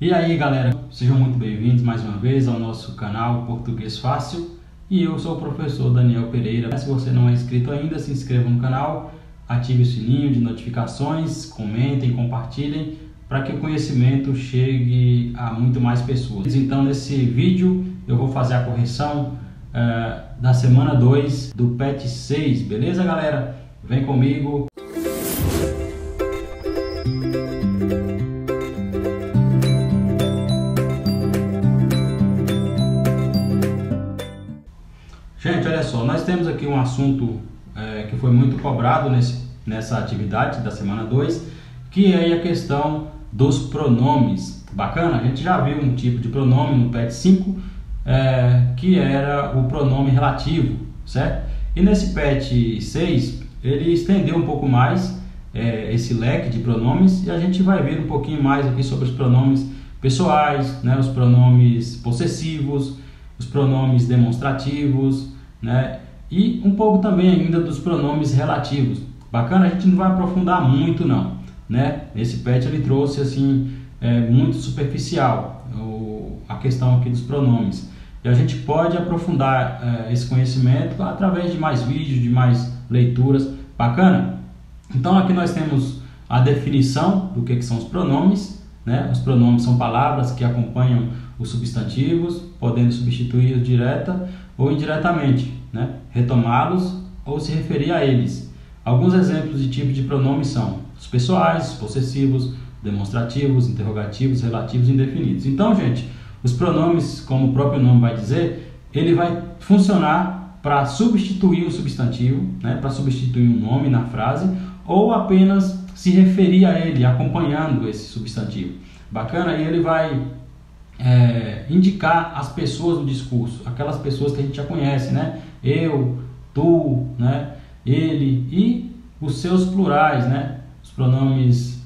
E aí galera, sejam muito bem-vindos mais uma vez ao nosso canal Português Fácil. E eu sou o professor Daniel Pereira. Se você não é inscrito ainda, se inscreva no canal, ative o sininho de notificações, comentem, compartilhem, para que o conhecimento chegue a muito mais pessoas. Então nesse vídeo eu vou fazer a correção da semana 2 do PET 6, beleza galera? Vem comigo! Gente, olha só, nós temos aqui um assunto que foi muito cobrado nessa atividade da semana 2, que é a questão dos pronomes. Bacana? A gente já viu um tipo de pronome no PET 5, que era o pronome relativo, certo? E nesse PET 6, ele estendeu um pouco mais esse leque de pronomes, e a gente vai ver um pouquinho mais aqui sobre os pronomes pessoais, né? Os pronomes possessivos, os pronomes demonstrativos, né? E um pouco também ainda dos pronomes relativos. Bacana? A gente não vai aprofundar muito não, né? Esse PET ele trouxe assim muito superficial a questão aqui dos pronomes, e a gente pode aprofundar esse conhecimento através de mais vídeos, de mais leituras. Bacana? Então aqui nós temos a definição do que são os pronomes, né? Os pronomes são palavras que acompanham os substantivos, podendo substituí-los direta ou indiretamente, né? Retomá-los ou se referir a eles. Alguns exemplos de tipo de pronomes são os pessoais, possessivos, demonstrativos, interrogativos, relativos e indefinidos. Então, gente, os pronomes, como o próprio nome vai dizer, ele vai funcionar para substituir um substantivo, né? Para substituir um nome na frase, ou apenas se referir a ele, acompanhando esse substantivo. Bacana? E ele vai indicar as pessoas do discurso, aquelas pessoas que a gente já conhece, né? Eu, tu, né? Ele e os seus plurais, né? Os pronomes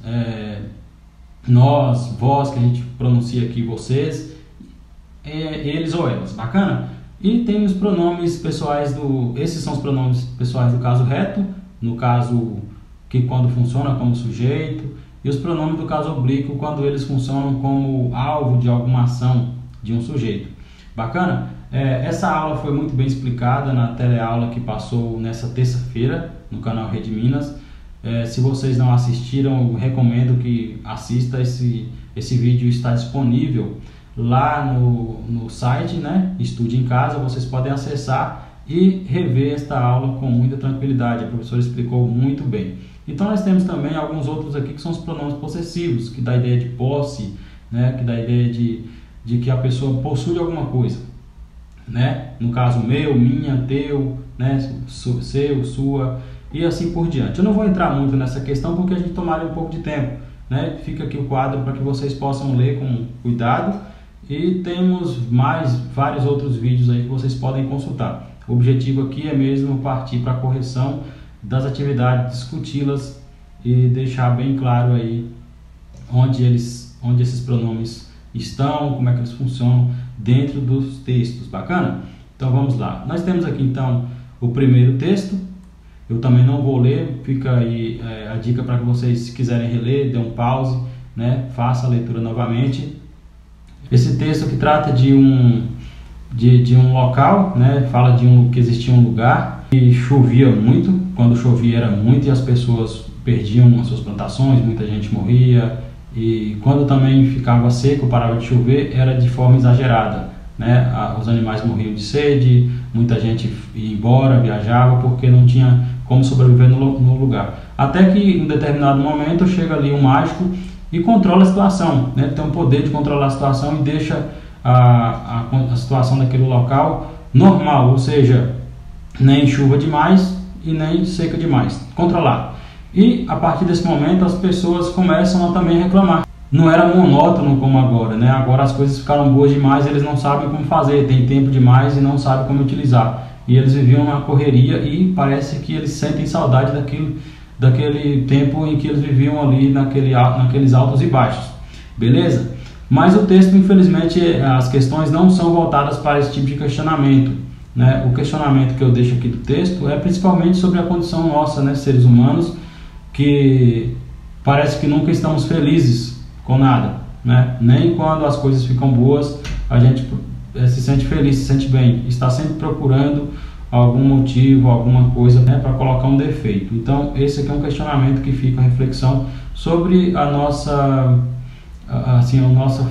nós, vós, que a gente pronuncia aqui, vocês, eles ou elas. Bacana? E tem os pronomes pessoais esses são os pronomes pessoais do caso reto, no caso que quando funciona como sujeito, e os pronomes do caso oblíquo quando eles funcionam como alvo de alguma ação de um sujeito. Bacana? Essa aula foi muito bem explicada na teleaula que passou nessa terça-feira no canal Rede Minas. Se vocês não assistiram, eu recomendo que assista. Esse vídeo está disponível lá no site, né? Estude em Casa. Vocês podem acessar e rever esta aula com muita tranquilidade. A professora explicou muito bem. Então nós temos também alguns outros aqui que são os pronomes possessivos, que dá a ideia de posse, né? Que dá a ideia de que a pessoa possui alguma coisa, né? No caso meu, minha, teu, né? Seu, sua e assim por diante. Eu não vou entrar muito nessa questão porque a gente tomaria um pouco de tempo, né? Fica aqui o quadro para que vocês possam ler com cuidado, e temos vários outros vídeos aí que vocês podem consultar. O objetivo aqui é mesmo partir para a correção das atividades, discuti-las e deixar bem claro aí onde esses pronomes estão, como é que eles funcionam dentro dos textos. Bacana? Então vamos lá. Nós temos aqui então o primeiro texto. Eu também não vou ler, fica aí a dica para que vocês, se quiserem reler, dê um pause, né? Faça a leitura novamente. Esse texto que trata de um local, né? Fala que existia um lugar que chovia muito. Quando chovia era muito e as pessoas perdiam as suas plantações, muita gente morria. E quando também ficava seco, parava de chover, era de forma exagerada, né? Os animais morriam de sede, muita gente ia embora, viajava, porque não tinha como sobreviver no lugar. Até que em um determinado momento chega ali um mágico e controla a situação, né? Tem o poder de controlar a situação e deixa a situação daquele local normal, ou seja, nem chuva demais e nem seca demais, controlado. E a partir desse momento as pessoas começam a também reclamar. Não era monótono como agora, né? Agora as coisas ficaram boas demais, eles não sabem como fazer, tem tempo demais e não sabem como utilizar. E eles viviam uma correria e parece que eles sentem saudade daquele tempo em que eles viviam ali naqueles altos e baixos. Beleza? Mas o texto, infelizmente, as questões não são voltadas para esse tipo de questionamento, né? O questionamento que eu deixo aqui do texto é principalmente sobre a condição nossa, né, seres humanos, que parece que nunca estamos felizes com nada, né? Nem quando as coisas ficam boas a gente se sente feliz, se sente bem. Está sempre procurando algum motivo, alguma coisa, né, para colocar um defeito. Então esse aqui é um questionamento que fica, uma reflexão sobre a nossa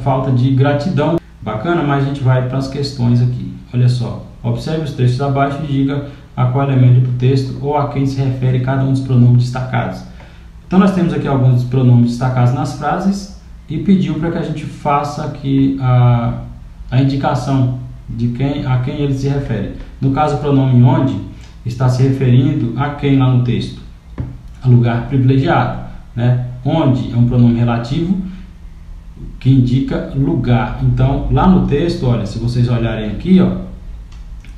falta de gratidão. Bacana, mas a gente vai para as questões aqui. Olha só, observe os trechos abaixo e diga a qual elemento do texto ou a quem se refere cada um dos pronomes destacados. Então nós temos aqui alguns dos pronomes destacados nas frases e pediu para que a gente faça aqui a indicação de a quem ele se refere. No caso, o pronome onde está se referindo a quem lá no texto? A lugar privilegiado, né? Onde é um pronome relativo que indica lugar. Então, lá no texto, olha, se vocês olharem aqui, ó,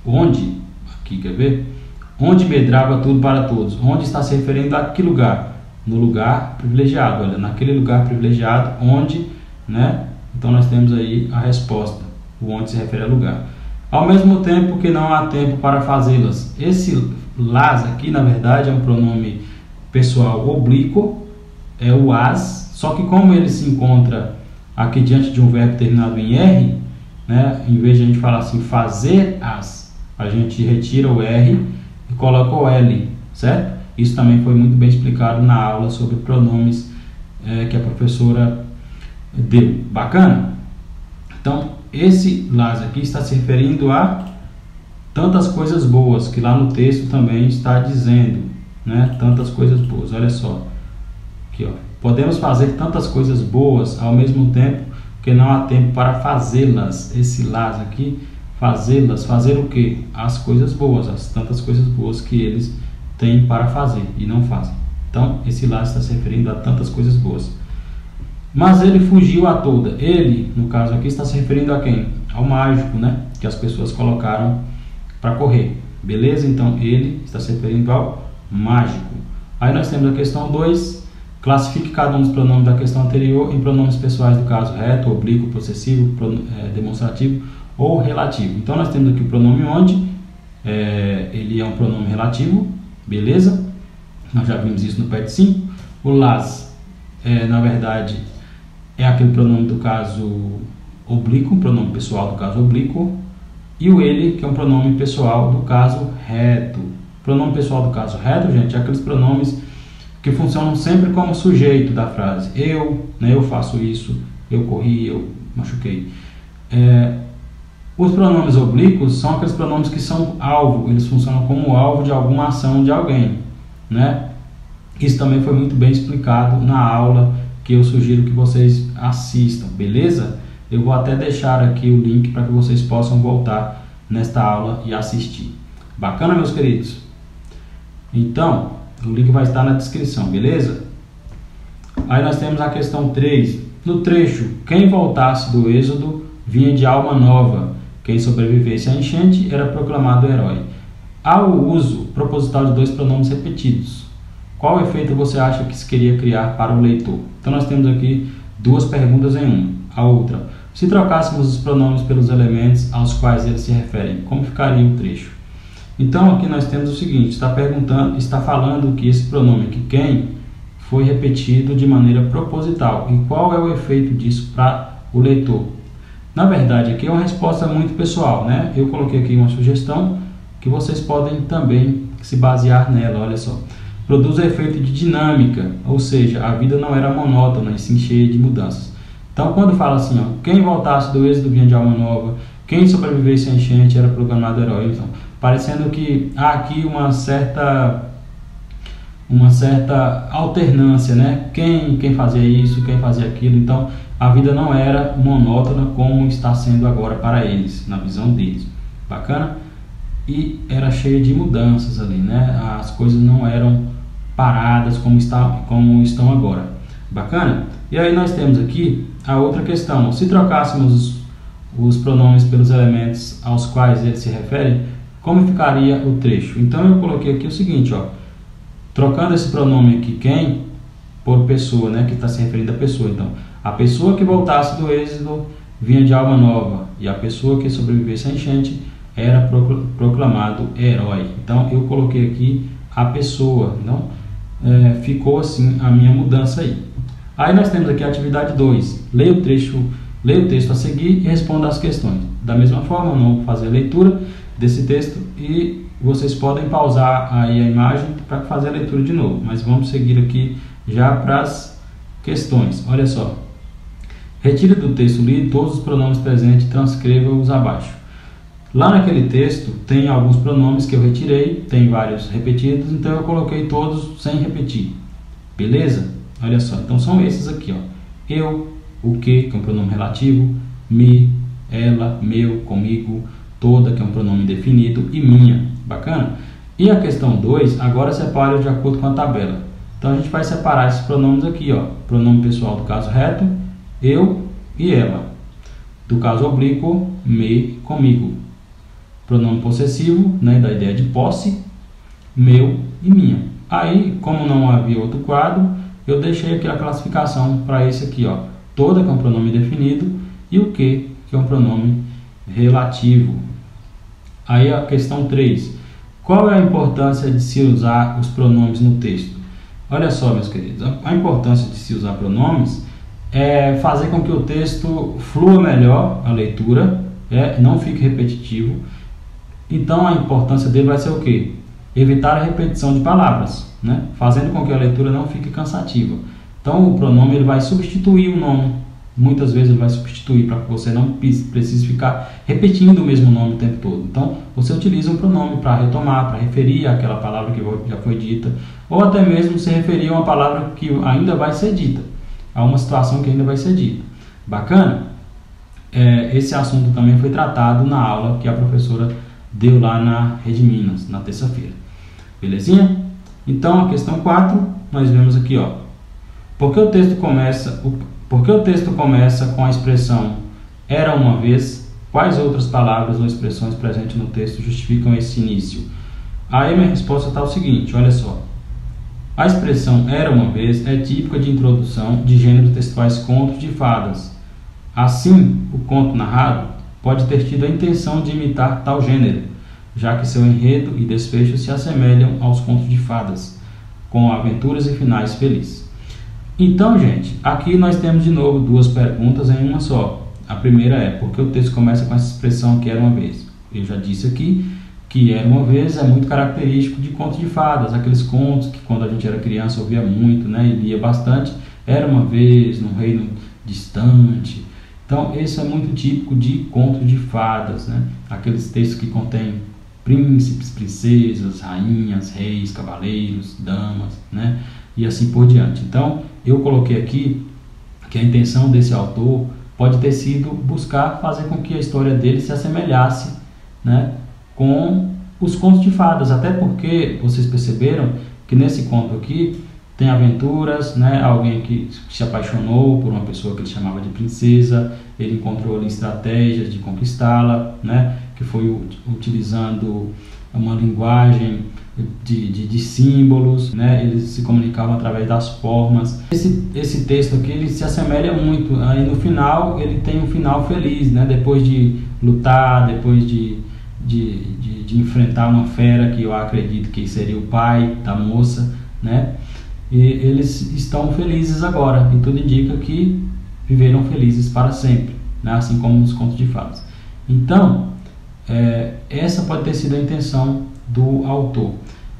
onde, aqui, quer ver? Onde medrava tudo para todos. Onde está se referindo a que lugar? No lugar privilegiado, olha, naquele lugar privilegiado, onde, né? Então, nós temos aí a resposta. O onde se refere a lugar. Ao mesmo tempo que não há tempo para fazê-las. Esse las aqui, na verdade, é um pronome pessoal oblíquo, é o as, só que como ele se encontra aqui diante de um verbo terminado em R, né, em vez de a gente falar assim, fazer as, a gente retira o R e coloca o L, certo? Isso também foi muito bem explicado na aula sobre pronomes que a professora deu. Bacana? Então, esse las aqui está se referindo a tantas coisas boas, que lá no texto também está dizendo, né? Tantas coisas boas, olha só. Aqui, ó. Podemos fazer tantas coisas boas ao mesmo tempo que não há tempo para fazê-las. Esse las aqui, fazê-las, fazer o quê? As coisas boas, as tantas coisas boas que eles têm para fazer e não fazem. Então, esse las está se referindo a tantas coisas boas. Mas ele fugiu a toda. Ele, no caso aqui, está se referindo a quem? Ao mágico, né? Que as pessoas colocaram para correr. Beleza? Então, ele está se referindo ao mágico. Aí nós temos a questão 2. Classifique cada um dos pronomes da questão anterior em pronomes pessoais do caso reto, oblíquo, possessivo, demonstrativo ou relativo. Então, nós temos aqui o pronome onde. Ele é um pronome relativo. Beleza? Nós já vimos isso no PET 5. O las, na verdade, é aquele pronome do caso oblíquo, pronome pessoal do caso oblíquo, e o ele, que é um pronome pessoal do caso reto. Pronome pessoal do caso reto, gente, é aqueles pronomes que funcionam sempre como sujeito da frase. Eu, né, eu faço isso, eu corri, eu machuquei. Os pronomes oblíquos são aqueles pronomes que são alvo, eles funcionam como alvo de alguma ação de alguém, né? Isso também foi muito bem explicado na aula que eu sugiro que vocês assistam, beleza? Eu vou até deixar aqui o link para que vocês possam voltar nesta aula e assistir. Bacana, meus queridos? Então, o link vai estar na descrição, beleza? Aí nós temos a questão 3. No trecho, quem voltasse do êxodo vinha de alma nova. Quem sobrevivesse à enchente era proclamado herói. Há o uso proposital de dois pronomes repetidos. Qual efeito você acha que se queria criar para o leitor? Então nós temos aqui duas perguntas em uma. A outra, se trocássemos os pronomes pelos elementos aos quais eles se referem, como ficaria o trecho? Então aqui nós temos o seguinte, está falando que esse pronome aqui, quem, foi repetido de maneira proposital. E qual é o efeito disso para o leitor? Na verdade, aqui é uma resposta muito pessoal, né? Eu coloquei aqui uma sugestão que vocês podem também se basear nela, olha só. Produz efeito de dinâmica, ou seja, a vida não era monótona e sim cheia de mudanças. Então, quando fala assim, ó, quem voltasse do êxodo vinha de alma nova, quem sobrevivesse à enchente era proclamado herói. Então, parecendo que há aqui uma certa alternância, né? Quem fazia isso, quem fazia aquilo. Então, a vida não era monótona como está sendo agora para eles, na visão deles. Bacana? E era cheia de mudanças ali, né? As coisas não eram paradas como estão agora. Bacana? E aí nós temos aqui a outra questão. Se trocássemos os pronomes pelos elementos aos quais eles se referem, como ficaria o trecho? Então eu coloquei aqui o seguinte, ó. Trocando esse pronome aqui, quem, por pessoa, né? Que está se referindo à pessoa. Então, a pessoa que voltasse do êxodo vinha de alma nova, e a pessoa que sobrevivesse à enchente era proclamado herói. Então eu coloquei aqui a pessoa. Então ficou assim a minha mudança aí. Aí nós temos aqui a atividade 2, leia o texto a seguir e responda as questões. Da mesma forma, não vou fazer a leitura desse texto e vocês podem pausar aí a imagem para fazer a leitura de novo, mas vamos seguir aqui já para as questões. Olha só, retire do texto lido todos os pronomes presentes e transcreva-os abaixo. Lá naquele texto tem alguns pronomes que eu retirei, tem vários repetidos, então eu coloquei todos sem repetir, beleza? Olha só, então são esses aqui, ó. Eu, o que é um pronome relativo, me, ela, meu, comigo, toda, que é um pronome indefinido, e minha. Bacana? E a questão 2, agora separe de acordo com a tabela. Então a gente vai separar esses pronomes aqui, ó. Pronome pessoal do caso reto, eu e ela. Do caso oblíquo, me, comigo. Pronome possessivo, né, da ideia de posse, meu e minha. Aí, como não havia outro quadro, eu deixei aqui a classificação para esse aqui, ó. Toda, que é um pronome definido, e o que é um pronome relativo. Aí a questão 3. Qual é a importância de se usar os pronomes no texto? Olha só, meus queridos, a importância de se usar pronomes é fazer com que o texto flua melhor a leitura, não fique repetitivo. Então a importância dele vai ser o quê? Evitar a repetição de palavras, né? Fazendo com que a leitura não fique cansativa. Então o pronome ele vai substituir o nome. Muitas vezes ele vai substituir para que você não precise ficar repetindo o mesmo nome o tempo todo. Então você utiliza um pronome para retomar, para referir àquela palavra que já foi dita, ou até mesmo se referir a uma palavra que ainda vai ser dita, a uma situação que ainda vai ser dita. Bacana? Esse assunto também foi tratado na aula que a professora deu lá na Rede Minas, na terça-feira. Belezinha? Então, a questão 4, nós vemos aqui, ó. Por que o texto começa com a expressão era uma vez? Quais outras palavras ou expressões presentes no texto justificam esse início? Aí minha resposta está o seguinte, olha só. A expressão era uma vez é típica de introdução de gêneros textuais contos de fadas. Assim, o conto narrado pode ter tido a intenção de imitar tal gênero, já que seu enredo e desfecho se assemelham aos contos de fadas, com aventuras e finais felizes. Então, gente, aqui nós temos de novo duas perguntas em uma só. A primeira é, por que o texto começa com essa expressão que era uma vez? Eu já disse aqui que era uma vez é muito característico de contos de fadas, aqueles contos que quando a gente era criança ouvia muito, né, e lia bastante. Era uma vez, num reino distante. Então, esse é muito típico de contos de fadas, né? Aqueles textos que contêm príncipes, princesas, rainhas, reis, cavaleiros, damas, né? E assim por diante. Então, eu coloquei aqui que a intenção desse autor pode ter sido buscar fazer com que a história dele se assemelhasse, né, com os contos de fadas, até porque vocês perceberam que nesse conto aqui tem aventuras, né? Alguém que se apaixonou por uma pessoa que ele chamava de princesa, ele encontrou ali estratégias de conquistá-la, né? Que foi utilizando uma linguagem de símbolos, né? Eles se comunicavam através das formas. Esse texto aqui ele se assemelha muito, aí no final ele tem um final feliz, né? Depois de lutar, depois de enfrentar uma fera que eu acredito que seria o pai da moça, né? E eles estão felizes agora, e tudo indica que viveram felizes para sempre, né? Assim como nos contos de fadas. Então, essa pode ter sido a intenção do autor.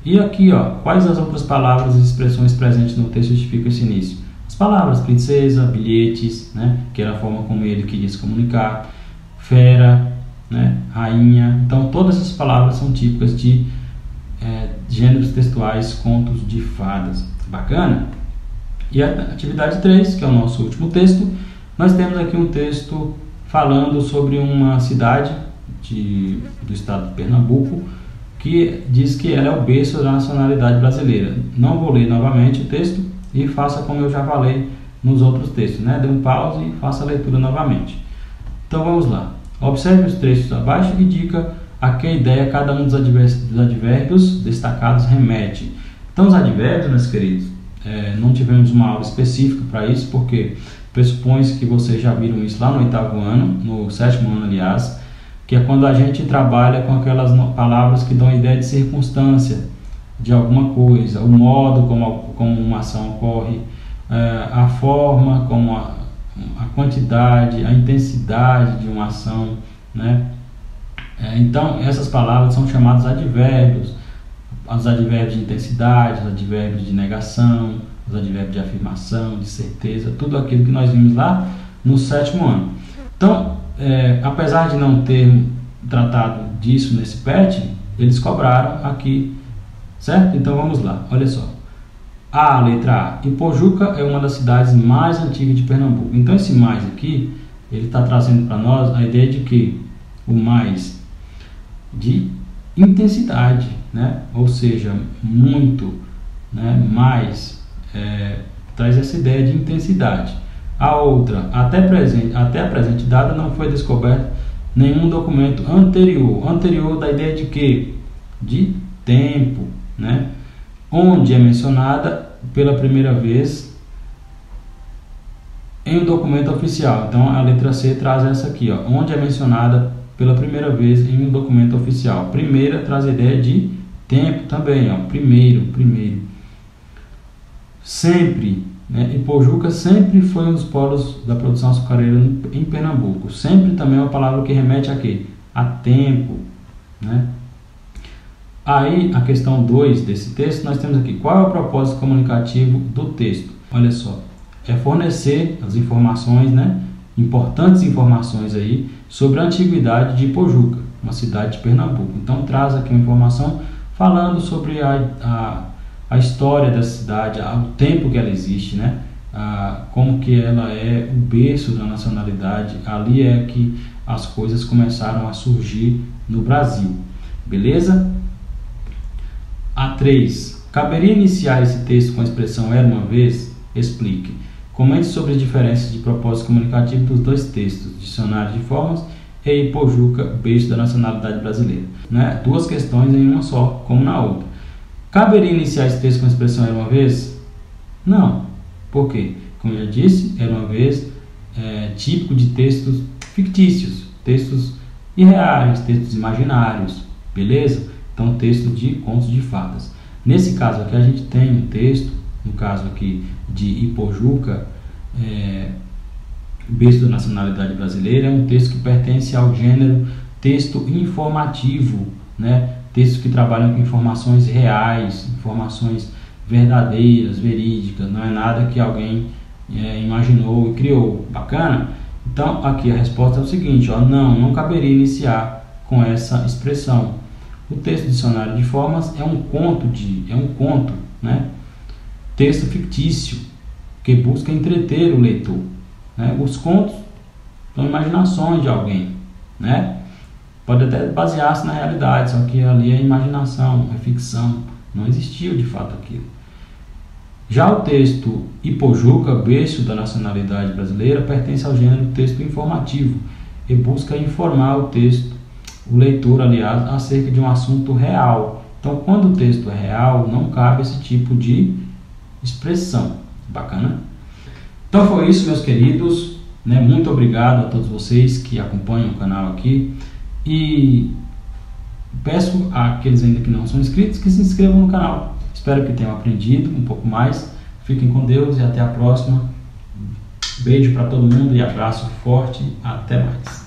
E aqui, ó, quais as outras palavras e expressões presentes no texto justificam esse início? As palavras princesa, bilhetes, né? Que era a forma como ele queria se comunicar, fera, né? Rainha. Então, todas essas palavras são típicas de gêneros textuais, contos de fadas. Bacana? E a atividade 3, que é o nosso último texto, nós temos aqui um texto falando sobre uma cidade do estado de Pernambuco, que diz que ela é o berço da nacionalidade brasileira. Não vou ler novamente o texto e faça como eu já falei nos outros textos, né? Dê um pause e faça a leitura novamente. Então vamos lá. Observe os trechos abaixo e diga a que ideia cada um dos advérbios destacados remete. Então, os advérbios, meus queridos, não tivemos uma aula específica para isso, porque pressupõe-se que vocês já viram isso lá no 8º ano, no 7º ano, aliás, que é quando a gente trabalha com aquelas palavras que dão ideia de circunstância de alguma coisa, o modo como uma ação ocorre, a forma, como a quantidade, a intensidade de uma ação, né? Então essas palavras são chamadas advérbios, os advérbios de intensidade, os advérbios de negação, os advérbios de afirmação, de certeza, tudo aquilo que nós vimos lá no 7º ano. Então, apesar de não ter tratado disso nesse PET, eles cobraram aqui, certo? Então vamos lá, olha só. A letra A. Ipojuca é uma das cidades mais antigas de Pernambuco. Então esse mais aqui, ele está trazendo para nós a ideia de que o mais de intensidade, né? Ou seja, muito, né? Mais, traz essa ideia de intensidade. A outra, até a presente data não foi descoberto nenhum documento anterior da ideia de quê? De tempo, né? Onde é mencionada pela primeira vez em um documento oficial. Então a letra C traz essa aqui, ó, onde é mencionada pela primeira vez em um documento oficial. Primeira traz a ideia de tempo também, ó, primeiro. Sempre, né? Ipojuca sempre foi um dos polos da produção açucareira em Pernambuco. Sempre também é uma palavra que remete a quê? A tempo, né? Aí, a questão 2 desse texto, nós temos aqui, qual é o propósito comunicativo do texto? Olha só, é fornecer as informações, né, importantes informações aí sobre a antiguidade de Ipojuca, uma cidade de Pernambuco. Então, traz aqui uma informação falando sobre a história da cidade, o tempo que ela existe, né, como que ela é o berço da nacionalidade, ali é que as coisas começaram a surgir no Brasil, beleza? A3. Caberia iniciar esse texto com a expressão era uma vez? Explique. Comente sobre as diferenças de propósito comunicativo dos dois textos, Dicionário de Formas e Ipojuca, berço da nacionalidade brasileira. Né? Duas questões em uma só, como na outra. Caberia iniciar esse texto com a expressão era uma vez? Não. Por quê? Como eu já disse, era uma vez típico de textos fictícios, textos irreais, textos imaginários, beleza? Então, texto de contos de fadas. Nesse caso aqui, a gente tem um texto, no caso aqui de Ipojuca, berço da nacionalidade brasileira, é um texto que pertence ao gênero texto informativo, né? Textos que trabalham com informações reais, informações verdadeiras, verídicas, não é nada que alguém imaginou e criou. Bacana? Então, aqui a resposta é o seguinte, ó, não caberia iniciar com essa expressão. O texto do Dicionário de Formas é um conto, né? Texto fictício que busca entreter o leitor, né? Os contos são imaginações de alguém, né? Pode até basear-se na realidade, só que ali é imaginação, é ficção, não existiu de fato aquilo. Já o texto Ipojuca, berço da nacionalidade brasileira, pertence ao gênero texto informativo e busca informar o leitor, aliás, acerca de um assunto real. Então, quando o texto é real, não cabe esse tipo de expressão. Bacana? Então foi isso, meus queridos, né? Muito obrigado a todos vocês que acompanham o canal aqui e peço àqueles ainda que não são inscritos que se inscrevam no canal. Espero que tenham aprendido um pouco mais. Fiquem com Deus e até a próxima. Beijo para todo mundo e abraço forte. Até mais.